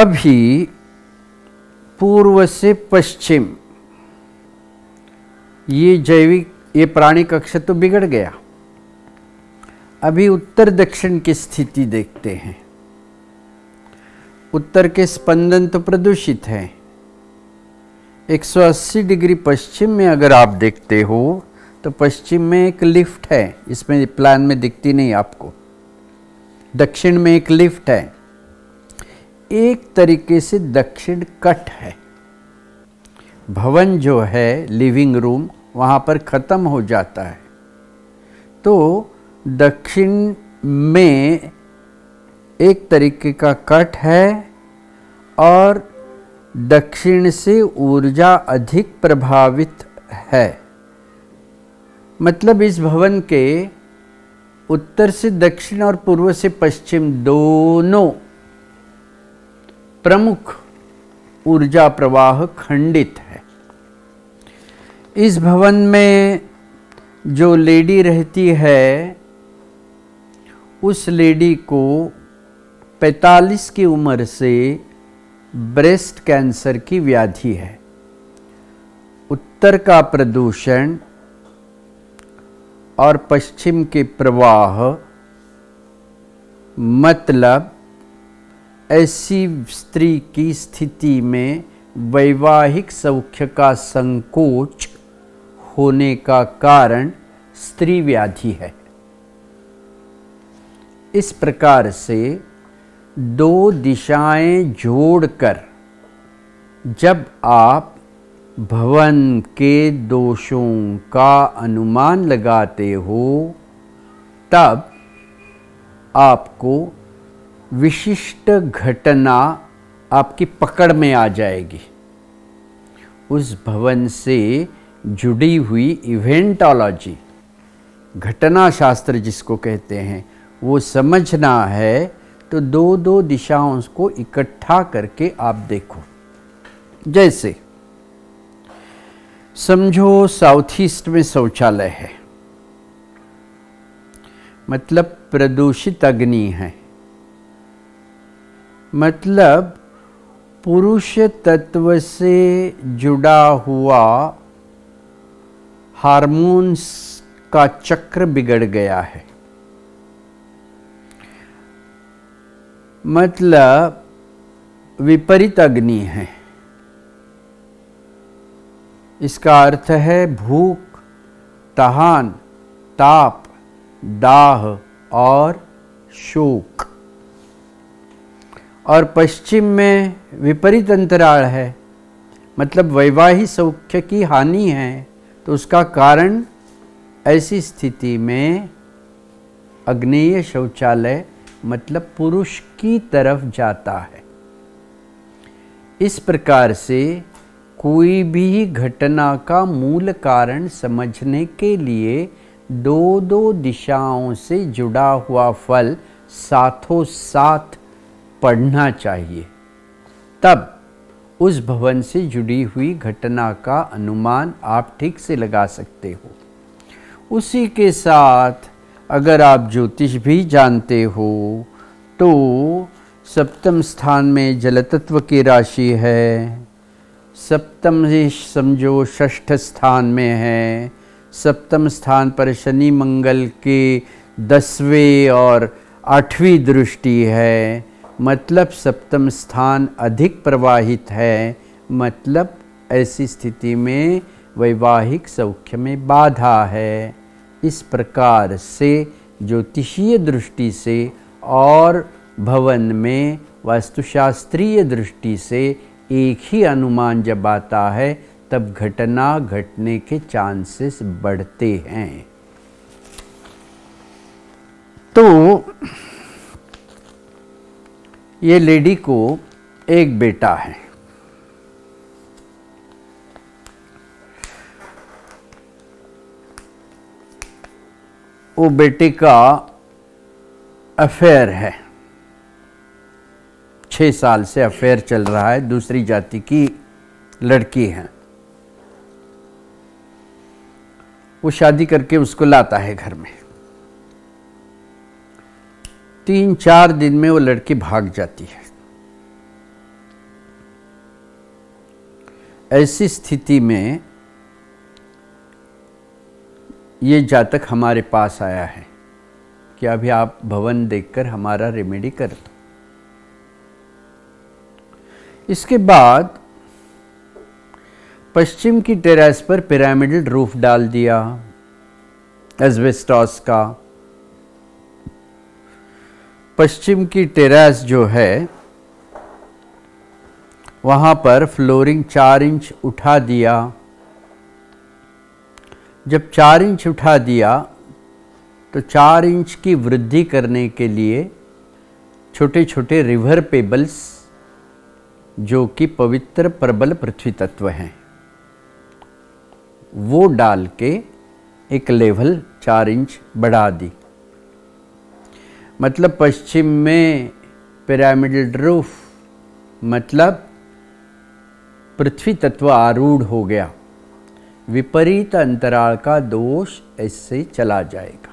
अभी पूर्व से पश्चिम ये प्राणिक अक्ष तो बिगड़ गया। अभी उत्तर दक्षिण की स्थिति देखते हैं। उत्तर के स्पंदन तो प्रदूषित हैं। 180 डिग्री पश्चिम में अगर आप देखते हो तो पश्चिम में एक लिफ्ट है, इसमें प्लान में दिखती नहीं आपको। दक्षिण में एक लिफ्ट है, एक तरीके से दक्षिण कट है। भवन जो है लिविंग रूम वहाँ पर ख़त्म हो जाता है, तो दक्षिण में एक तरीके का कट है और दक्षिण से ऊर्जा अधिक प्रभावित है। मतलब इस भवन के उत्तर से दक्षिण और पूर्व से पश्चिम दोनों प्रमुख ऊर्जा प्रवाह खंडित है। इस भवन में जो लेडी रहती है उस लेडी को 45 की उम्र से ब्रेस्ट कैंसर की व्याधि है। उत्तर का प्रदूषण और पश्चिम के प्रवाह, मतलब ऐसी स्त्री की स्थिति में वैवाहिक सौख्य का संकोच होने का कारण स्त्री व्याधि है। इस प्रकार से दो दिशाएं जोड़कर जब आप भवन के दोषों का अनुमान लगाते हो तब आपको विशिष्ट घटना आपकी पकड़ में आ जाएगी। उस भवन से जुड़ी हुई इवेंटोलॉजी, घटना शास्त्र जिसको कहते हैं, वो समझना है तो दो दो दिशाओं को इकट्ठा करके आप देखो। जैसे समझो साउथ ईस्ट में शौचालय है, मतलब प्रदूषित अग्नि है, मतलब पुरुष तत्व से जुड़ा हुआ हार्मोन्स का चक्र बिगड़ गया है। मतलब विपरीत अग्नि है। इसका अर्थ है भूख, तहान, ताप, दाह और शोक। और पश्चिम में विपरीत अंतराल है, मतलब वैवाहिक सौख्य की हानि है। तो उसका कारण ऐसी स्थिति में अग्नेय शौचालय मतलब पुरुष की तरफ जाता है। इस प्रकार से कोई भी घटना का मूल कारण समझने के लिए दो दो दिशाओं से जुड़ा हुआ फल साथों साथ पढ़ना चाहिए, तब उस भवन से जुड़ी हुई घटना का अनुमान आप ठीक से लगा सकते हो। उसी के साथ अगर आप ज्योतिष भी जानते हो तो सप्तम स्थान में जल तत्व की राशि है, सप्तम समझो षष्ठ स्थान में है, सप्तम स्थान पर शनि मंगल के 10वें और 8वीं दृष्टि है, मतलब सप्तम स्थान अधिक प्रवाहित है। मतलब ऐसी स्थिति में वैवाहिक सौख्य में बाधा है। इस प्रकार से ज्योतिषीय दृष्टि से और भवन में वास्तुशास्त्रीय दृष्टि से एक ही अनुमान जब आता है तब घटना घटने के चांसेस बढ़ते हैं। तो ये लेडी को एक बेटा है। वो बेटे का अफेयर है, 6 साल से अफेयर चल रहा है, दूसरी जाति की लड़की है। वो शादी करके उसको लाता है घर में। 3-4 दिन में वो लड़की भाग जाती है। ऐसी स्थिति में ये जातक हमारे पास आया है कि अभी आप भवन देखकर हमारा रेमेडी कर दो। इसके बाद पश्चिम की टेरेस पर पिरामिडल रूफ डाल दिया एस्बेस्टॉस का। पश्चिम की टेरेस जो है वहाँ पर फ्लोरिंग 4 इंच उठा दिया। जब 4 इंच उठा दिया तो 4 इंच की वृद्धि करने के लिए छोटे छोटे रिवर पेबल्स जो कि पवित्र प्रबल पृथ्वी तत्व हैं वो डाल के एक लेवल 4 इंच बढ़ा दी। मतलब पश्चिम में पिरामिडल रूफ मतलब पृथ्वी तत्व आरूढ़ हो गया। विपरीत अंतराल का दोष ऐसे चला जाएगा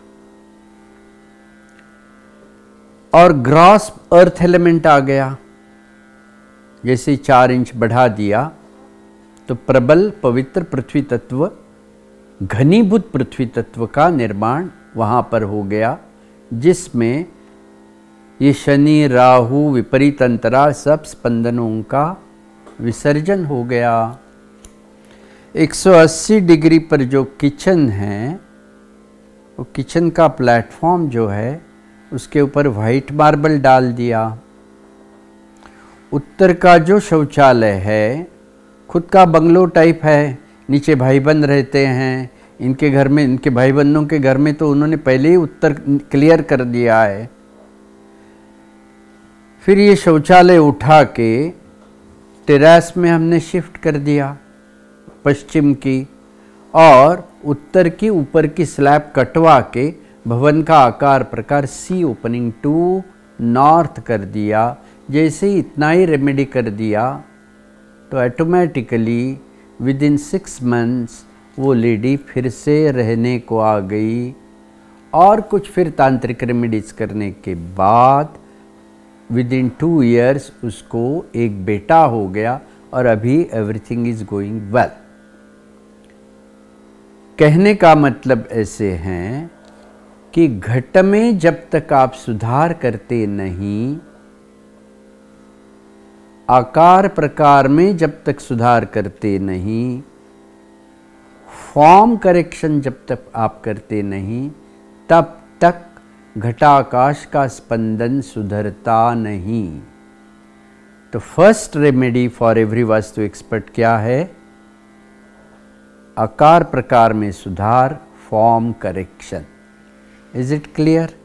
और ग्रॉस अर्थ एलिमेंट आ गया। जैसे 4 इंच बढ़ा दिया तो प्रबल पवित्र पृथ्वी तत्व, घनीभूत पृथ्वी तत्व का निर्माण वहाँ पर हो गया, जिसमें ये शनि राहु विपरीत अंतराल सब स्पंदनों का विसर्जन हो गया। 180 डिग्री पर जो किचन है वो किचन का प्लेटफॉर्म जो है उसके ऊपर वाइट मार्बल डाल दिया। उत्तर का जो शौचालय है खुद का बंगलो टाइप है, नीचे भाई बंद रहते हैं। इनके घर में, इनके भाई बंदों के घर में तो उन्होंने पहले ही उत्तर क्लियर कर दिया है। फिर ये शौचालय उठा के टेरेस में हमने शिफ्ट कर दिया पश्चिम की, और उत्तर की ऊपर की स्लैब कटवा के भवन का आकार प्रकार सी ओपनिंग टू नॉर्थ कर दिया। जैसे ही इतना ही रेमेडी कर दिया तो ऑटोमेटिकली विद इन 6 मंथ्स वो लेडी फिर से रहने को आ गई। और कुछ फिर तांत्रिक रेमेडीज करने के बाद विद इन 2 ईयर्स उसको एक बेटा हो गया और अभी एवरीथिंग इज गोइंग वेल। कहने का मतलब ऐसे हैं कि घट में जब तक आप सुधार करते नहीं, आकार प्रकार में जब तक सुधार करते नहीं, फॉर्म करेक्शन जब तक आप करते नहीं, तब तक घटाकाश का स्पंदन सुधरता नहीं। तो first remedy for every vastu expert क्या है? आकार प्रकार में सुधार, form correction. Is it clear?